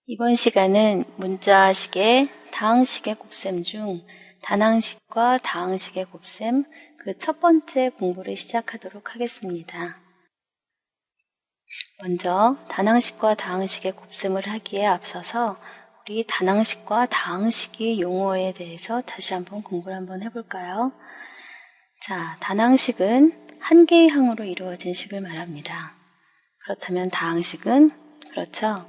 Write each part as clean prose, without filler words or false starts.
이번 시간은 문자식의 다항식의 곱셈 중 단항식과 다항식의 곱셈 그 첫 번째 공부를 시작하도록 하겠습니다. 먼저 단항식과 다항식의 곱셈을 하기에 앞서서 우리 단항식과 다항식의 용어에 대해서 다시 한번 공부를 한번 해볼까요? 자, 단항식은 한 개의 항으로 이루어진 식을 말합니다. 그렇다면 다항식은 그렇죠.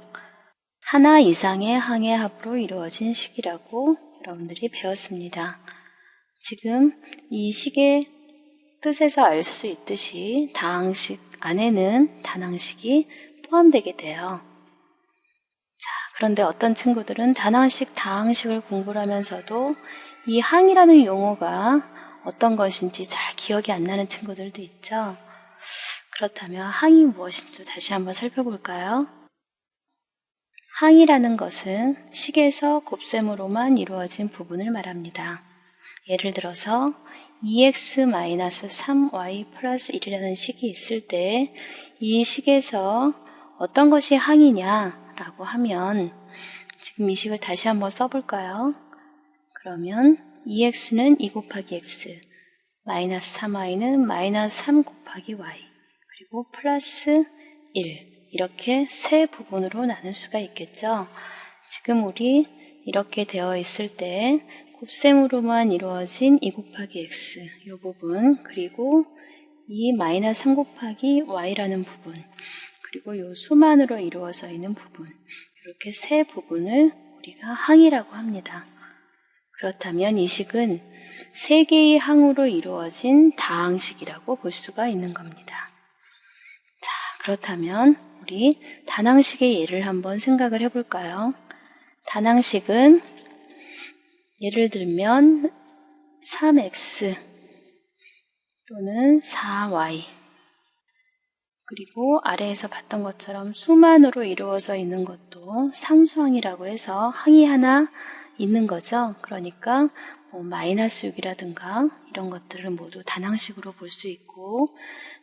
하나 이상의 항의 합으로 이루어진 식이라고 여러분들이 배웠습니다. 지금 이 식의 뜻에서 알 수 있듯이 다항식 안에는 단항식이 포함되게 돼요. 자, 그런데 어떤 친구들은 단항식, 다항식을 공부를 하면서도 이 항이라는 용어가 어떤 것인지 잘 기억이 안 나는 친구들도 있죠. 그렇다면 항이 무엇인지 다시 한번 살펴볼까요? 항이라는 것은 식에서 곱셈으로만 이루어진 부분을 말합니다. 예를 들어서 2x-3y 플러스 1이라는 식이 있을 때 이 식에서 어떤 것이 항이냐 라고 하면 지금 이 식을 다시 한번 써볼까요? 그러면 2x는 2 곱하기 x, 마이너스 3y는 마이너스 3 곱하기 y, 그리고 플러스 1 이렇게 세 부분으로 나눌 수가 있겠죠. 지금 우리 이렇게 되어 있을 때 곱셈으로만 이루어진 2 곱하기 x 이 부분, 그리고 이 마이너스 3 곱하기 y라는 부분, 그리고 이 수만으로 이루어져 있는 부분, 이렇게 세 부분을 우리가 항이라고 합니다. 그렇다면 이 식은 세 개의 항으로 이루어진 다항식이라고 볼 수가 있는 겁니다. 자, 그렇다면 우리 단항식의 예를 한번 생각을 해볼까요? 단항식은 예를 들면 3x 또는 4y, 그리고 아래에서 봤던 것처럼 수만으로 이루어져 있는 것도 상수항이라고 해서 항이 하나 있는 거죠. 그러니까 마이너스 6이라든가 이런 것들을 모두 단항식으로 볼 수 있고,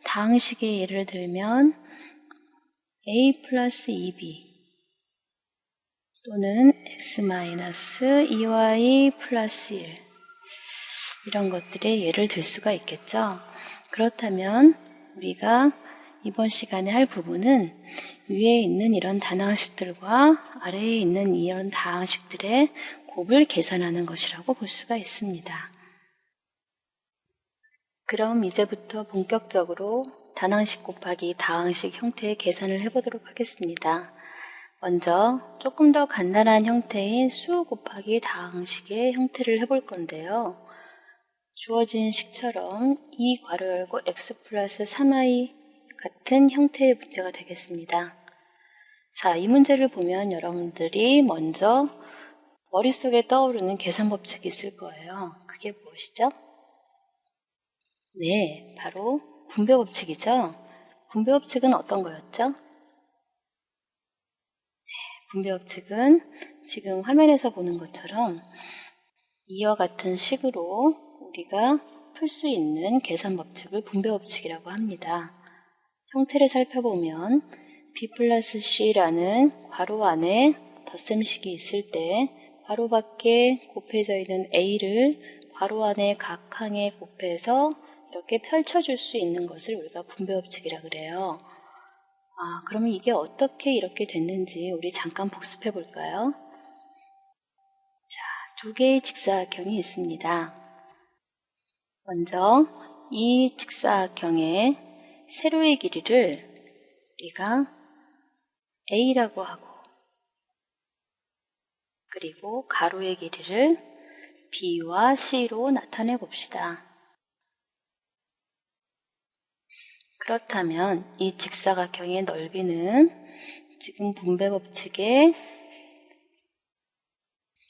다항식의 예를 들면 a 플러스 2b 또는 x-2y 플러스 1 이런 것들의 예를 들 수가 있겠죠. 그렇다면 우리가 이번 시간에 할 부분은 위에 있는 이런 단항식들과 아래에 있는 이런 다항식들의 곱을 계산하는 것이라고 볼 수가 있습니다. 그럼 이제부터 본격적으로 단항식 곱하기 다항식 형태의 계산을 해보도록 하겠습니다. 먼저 조금 더 간단한 형태인 수 곱하기 다항식의 형태를 해볼 건데요. 주어진 식처럼 이 괄호 열고 x 플러스 3y 같은 형태의 문제가 되겠습니다. 자, 이 문제를 보면 여러분들이 먼저 머릿속에 떠오르는 계산 법칙이 있을 거예요. 그게 무엇이죠? 네, 바로 분배 법칙이죠. 분배 법칙은 어떤 거였죠? 분배 법칙은 지금 화면에서 보는 것처럼 이와 같은 식으로 우리가 풀 수 있는 계산 법칙을 분배 법칙이라고 합니다. 형태를 살펴보면 b 플러스 c라는 괄호 안에 덧셈식이 있을 때 괄호 밖에 곱해져 있는 a를 괄호 안에 각 항에 곱해서 이렇게 펼쳐줄 수 있는 것을 우리가 분배 법칙이라 그래요. 그러면 이게 어떻게 이렇게 됐는지 우리 잠깐 복습해 볼까요? 자, 두 개의 직사각형이 있습니다. 먼저 이 직사각형의 세로의 길이를 우리가 a라고 하고, 그리고 가로의 길이를 b와 c로 나타내 봅시다. 그렇다면 이 직사각형의 넓이는 지금 분배 법칙의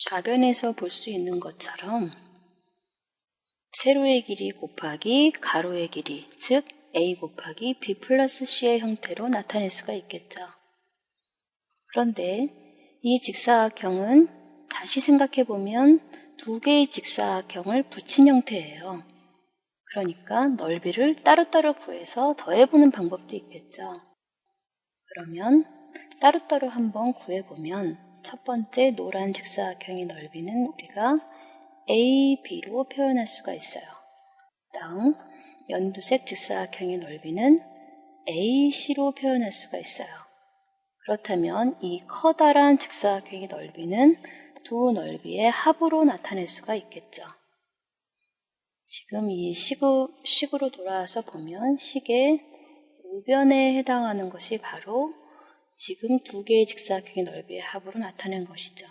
좌변에서 볼 수 있는 것처럼 세로의 길이 곱하기 가로의 길이, 즉 a 곱하기 b 플러스 c의 형태로 나타낼 수가 있겠죠. 그런데 이 직사각형은 다시 생각해보면 두 개의 직사각형을 붙인 형태예요. 그러니까 넓이를 따로따로 구해서 더해보는 방법도 있겠죠. 그러면 따로따로 한번 구해보면 첫 번째 노란 직사각형의 넓이는 우리가 AB로 표현할 수가 있어요. 다음 연두색 직사각형의 넓이는 AC로 표현할 수가 있어요. 그렇다면 이 커다란 직사각형의 넓이는 두 넓이의 합으로 나타낼 수가 있겠죠. 지금 이 식으로 돌아와서 보면 식의 우변에 해당하는 것이 바로 지금 두 개의 직사각형의 넓이의 합으로 나타낸 것이죠.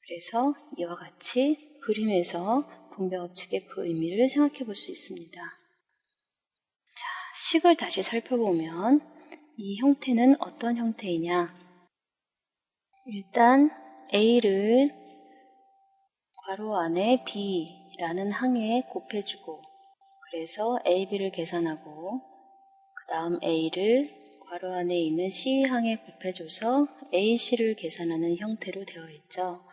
그래서 이와 같이 그림에서 분배법칙의 그 의미를 생각해 볼 수 있습니다. 자, 식을 다시 살펴보면 이 형태는 어떤 형태이냐? 일단 A를 괄호 안에 B라는 항에 곱해주고 그래서 AB를 계산하고 그 다음 A를 괄호 안에 있는 C항에 곱해줘서 AC를 계산하는 형태로 되어 있죠.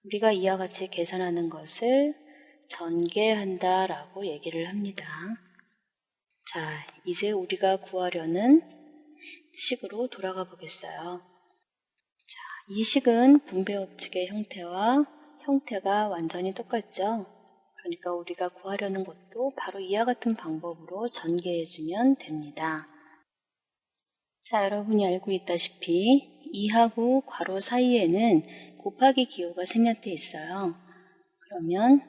우리가 이와 같이 계산하는 것을 전개한다 라고 얘기를 합니다. 자, 이제 우리가 구하려는 식으로 돌아가 보겠어요. 자, 이 식은 분배법칙의 형태가 완전히 똑같죠. 그러니까 우리가 구하려는 것도 바로 이와 같은 방법으로 전개해주면 됩니다. 자, 여러분이 알고 있다시피 2하고 괄호 사이에는 곱하기 기호가 생략되어 있어요. 그러면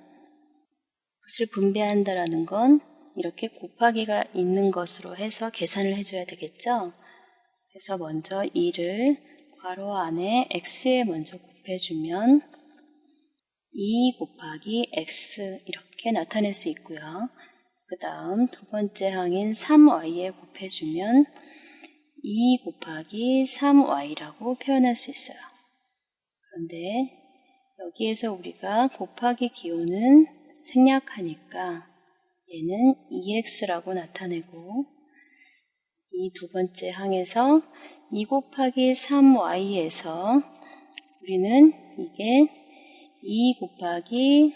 그것을 분배한다라는 건 이렇게 곱하기가 있는 것으로 해서 계산을 해줘야 되겠죠. 그래서 먼저 2를 괄호 안에 x에 먼저 곱해주면 2 곱하기 x 이렇게 나타낼 수 있고요. 그 다음 두 번째 항인 3y에 곱해주면 2 곱하기 3y라고 표현할 수 있어요. 그런데 여기에서 우리가 곱하기 기호는 생략하니까 얘는 2x라고 나타내고 이 두 번째 항에서 2 곱하기 3y에서 우리는 이게 2 곱하기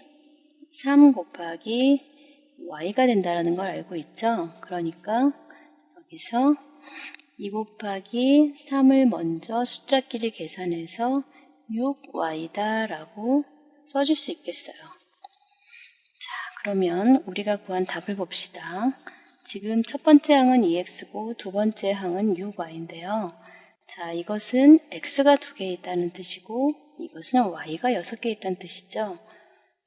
3 곱하기 y가 된다는 걸 알고 있죠. 그러니까 여기서 2 곱하기 3을 먼저 숫자끼리 계산해서 6y다 라고 써줄 수 있겠어요. 자, 그러면 우리가 구한 답을 봅시다. 지금 첫 번째 항은 2x고 두 번째 항은 6y인데요. 자, 이것은 x가 2개 있다는 뜻이고 이것은 y가 6개 있다는 뜻이죠.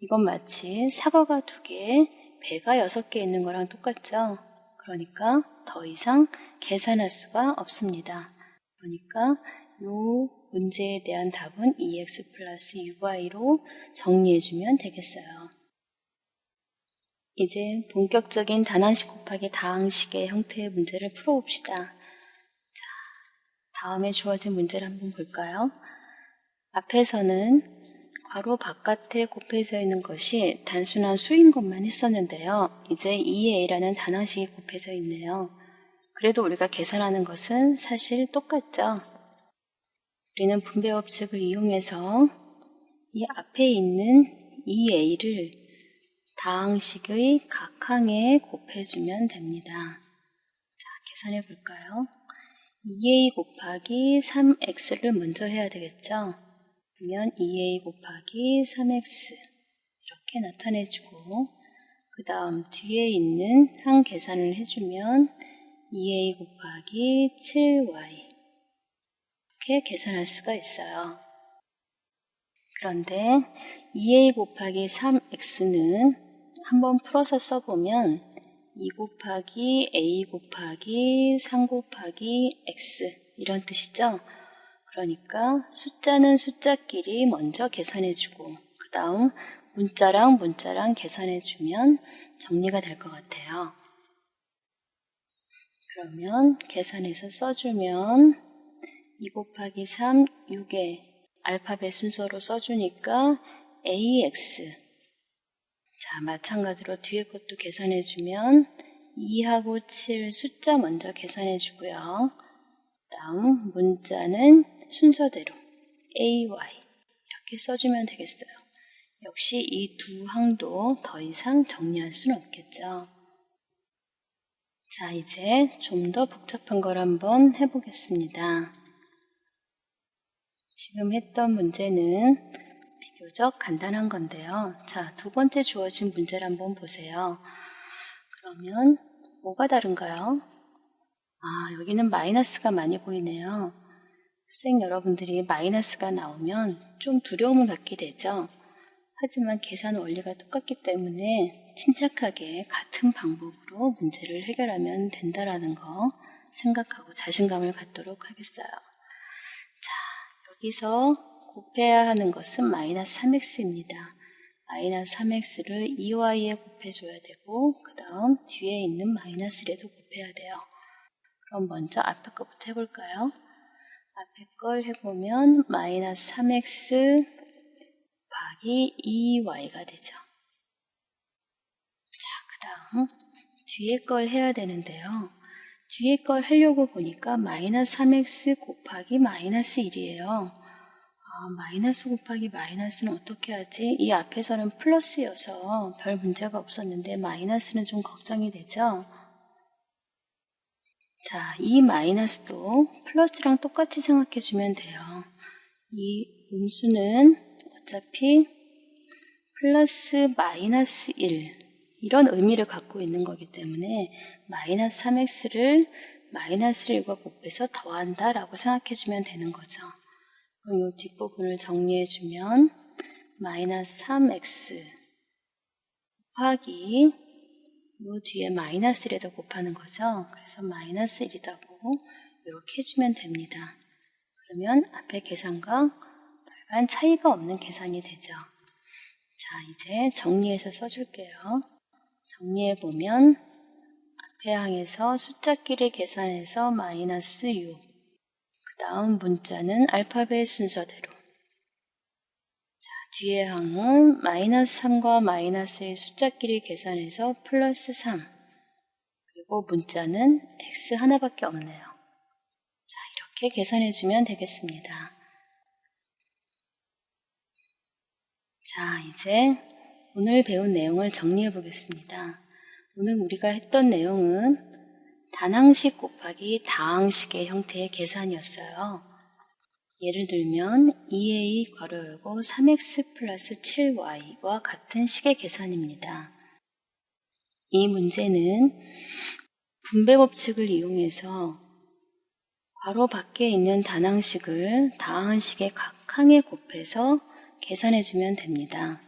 이건 마치 사과가 2개, 배가 6개 있는 거랑 똑같죠. 그러니까 더 이상 계산할 수가 없습니다. 그러니까 이 문제에 대한 답은 2x 플러스 6y로 정리해주면 되겠어요. 이제 본격적인 단항식 곱하기 다항식의 형태의 문제를 풀어봅시다. 자, 다음에 주어진 문제를 한번 볼까요? 앞에서는 괄호 바깥에 곱해져 있는 것이 단순한 수인 것만 했었는데요. 이제 2a라는 단항식이 곱해져 있네요. 그래도 우리가 계산하는 것은 사실 똑같죠. 우리는 분배법칙을 이용해서 이 앞에 있는 2a를 다항식의 각 항에 곱해주면 됩니다. 자, 계산해 볼까요? 2a 곱하기 3x를 먼저 해야 되겠죠? 그러면 2a 곱하기 3x 이렇게 나타내주고 그 다음 뒤에 있는 항 계산을 해주면 2a 곱하기 7y 이렇게 계산할 수가 있어요. 그런데 2a 곱하기 3x는 한번 풀어서 써보면 2 곱하기 a 곱하기 3 곱하기 x 이런 뜻이죠. 그러니까 숫자는 숫자끼리 먼저 계산해주고 그 다음 문자랑 계산해주면 정리가 될 것 같아요. 그러면 계산해서 써주면 2 곱하기 3, 6에 알파벳 순서로 써주니까 ax 자, 마찬가지로 뒤에 것도 계산해주면 2하고 7 숫자 먼저 계산해주고요. 다음 문자는 순서대로 AY 이렇게 써주면 되겠어요. 역시 이 두 항도 더 이상 정리할 수는 없겠죠. 자, 이제 좀 더 복잡한 걸 한번 해보겠습니다. 지금 했던 문제는 비교적 간단한 건데요. 자, 두 번째 주어진 문제를 한번 보세요. 그러면 뭐가 다른가요? 여기는 마이너스가 많이 보이네요. 학생 여러분들이 마이너스가 나오면 좀 두려움을 갖게 되죠. 하지만 계산 원리가 똑같기 때문에 침착하게 같은 방법으로 문제를 해결하면 된다라는 거 생각하고 자신감을 갖도록 하겠어요. 자, 여기서 곱해야 하는 것은 마이너스 3x입니다. 마이너스 3x를 2y에 곱해줘야 되고 그 다음 뒤에 있는 마이너스에도 곱해야 돼요. 그럼 먼저 앞에 것부터 해볼까요? 앞에 걸 해보면 마이너스 3x 곱하기 2y가 되죠. 자, 그 다음 뒤에 걸 해야 되는데요. 뒤에 걸 하려고 보니까 마이너스 3x 곱하기 마이너스 1이에요. 마이너스 곱하기 마이너스는 어떻게 하지? 이 앞에서는 플러스여서 별 문제가 없었는데 마이너스는 좀 걱정이 되죠? 자, 이 마이너스도 플러스랑 똑같이 생각해주면 돼요. 이 음수는 어차피 플러스 마이너스 1 이런 의미를 갖고 있는 거기 때문에 마이너스 3x를 마이너스 1과 곱해서 더한다 라고 생각해주면 되는 거죠. 그럼 이 뒷부분을 정리해주면 마이너스 3x 곱하기 요 뒤에 마이너스 1에다 곱하는 거죠. 그래서 마이너스 1이다고 이렇게 해주면 됩니다. 그러면 앞에 계산과 별반 차이가 없는 계산이 되죠. 자, 이제 정리해서 써줄게요. 정리해보면 앞에 항에서 숫자끼리 계산해서 마이너스 6, 그 다음 문자는 알파벳 순서대로, 자, 뒤에 항은 마이너스 3과 마이너스 1 숫자끼리 계산해서 플러스 3, 그리고 문자는 x 하나밖에 없네요. 자, 이렇게 계산해주면 되겠습니다. 자, 이제 오늘 배운 내용을 정리해 보겠습니다. 오늘 우리가 했던 내용은 단항식 곱하기 다항식의 형태의 계산이었어요. 예를 들면 2a 괄호 열고 3x 플러스 7y와 같은 식의 계산입니다. 이 문제는 분배 법칙을 이용해서 괄호 밖에 있는 단항식을 다항식의 각 항에 곱해서 계산해주면 됩니다.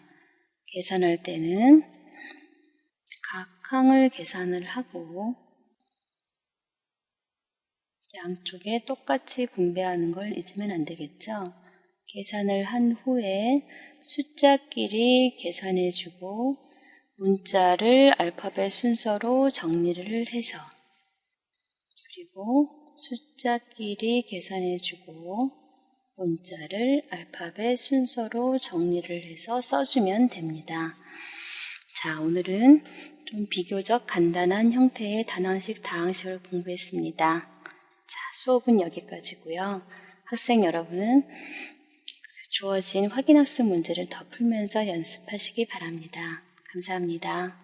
계산할 때는 각 항을 계산을 하고 양쪽에 똑같이 분배하는 걸 잊으면 안 되겠죠? 계산을 한 후에 숫자끼리 계산해주고 문자를 알파벳 순서로 정리를 해서 그리고 숫자끼리 계산해주고 문자를 알파벳 순서로 정리를 해서 써주면 됩니다. 자, 오늘은 좀 비교적 간단한 형태의 단항식, 다항식을 공부했습니다. 자, 수업은 여기까지고요. 학생 여러분은 주어진 확인학습 문제를 더 풀면서 연습하시기 바랍니다. 감사합니다.